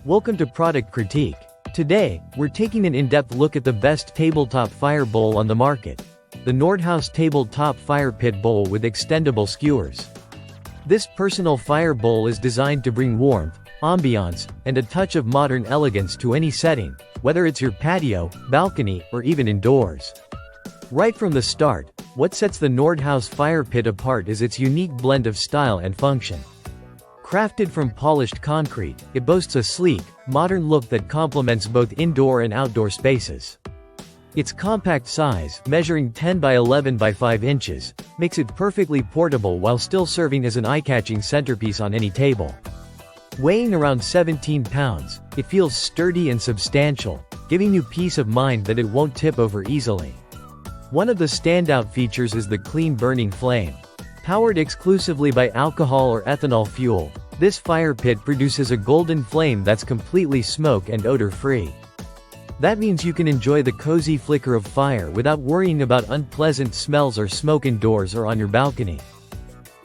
Welcome to Product Critique. Today, we're taking an in-depth look at the best tabletop fire bowl on the market. The NORDHAUS Tabletop Fire Pit Bowl with extendable skewers. This personal fire bowl is designed to bring warmth, ambiance, and a touch of modern elegance to any setting, whether it's your patio, balcony, or even indoors. Right from the start, what sets the NORDHAUS Fire Pit apart is its unique blend of style and function. Crafted from polished concrete, it boasts a sleek, modern look that complements both indoor and outdoor spaces. Its compact size, measuring 10 by 11 by 5 inches, makes it perfectly portable while still serving as an eye-catching centerpiece on any table. Weighing around 17 pounds, it feels sturdy and substantial, giving you peace of mind that it won't tip over easily. One of the standout features is the clean burning flame. Powered exclusively by alcohol or ethanol fuel, this fire pit produces a golden flame that's completely smoke and odor-free. That means you can enjoy the cozy flicker of fire without worrying about unpleasant smells or smoke indoors or on your balcony.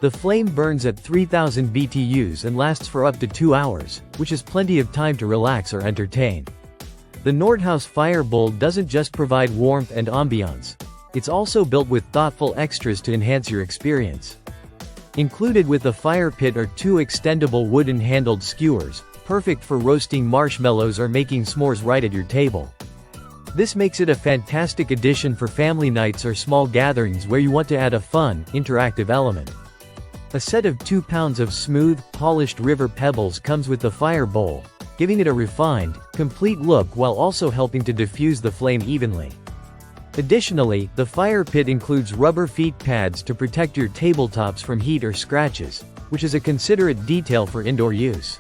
The flame burns at 3000 BTUs and lasts for up to 2 hours, which is plenty of time to relax or entertain. The NORDHAUS Fire Bowl doesn't just provide warmth and ambiance. It's also built with thoughtful extras to enhance your experience. Included with the fire pit are 2 extendable wooden-handled skewers, perfect for roasting marshmallows or making s'mores right at your table. This makes it a fantastic addition for family nights or small gatherings where you want to add a fun, interactive element. A set of 2 pounds of smooth, polished river pebbles comes with the fire bowl, giving it a refined, complete look while also helping to diffuse the flame evenly. Additionally, the fire pit includes rubber feet pads to protect your tabletops from heat or scratches, which is a considerate detail for indoor use.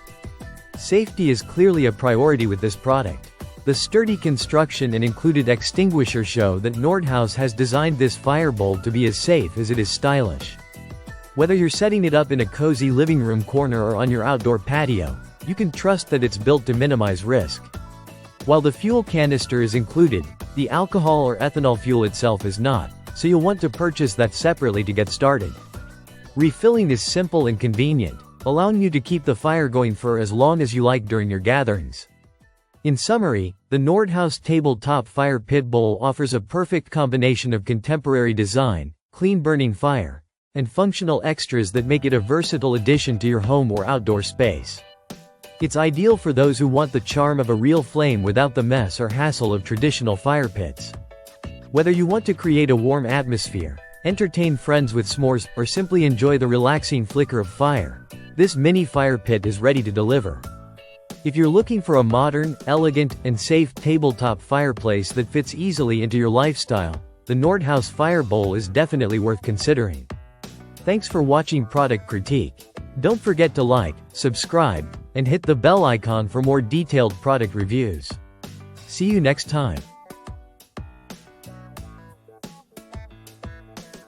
Safety is clearly a priority with this product. The sturdy construction and included extinguisher show that NORDHAUS has designed this fire bowl to be as safe as it is stylish. Whether you're setting it up in a cozy living room corner or on your outdoor patio, you can trust that it's built to minimize risk. While the fuel canister is included, the alcohol or ethanol fuel itself is not, so you'll want to purchase that separately to get started. Refilling is simple and convenient, allowing you to keep the fire going for as long as you like during your gatherings. In summary, the NORDHAUS Tabletop Fire Pit Bowl offers a perfect combination of contemporary design, clean burning fire, and functional extras that make it a versatile addition to your home or outdoor space. It's ideal for those who want the charm of a real flame without the mess or hassle of traditional fire pits. Whether you want to create a warm atmosphere, entertain friends with s'mores, or simply enjoy the relaxing flicker of fire, this mini fire pit is ready to deliver. If you're looking for a modern, elegant, and safe tabletop fireplace that fits easily into your lifestyle, the NORDHAUS Fire Bowl is definitely worth considering. Thanks for watching Product Critique. Don't forget to like, subscribe, and hit the bell icon for more detailed product reviews. See you next time.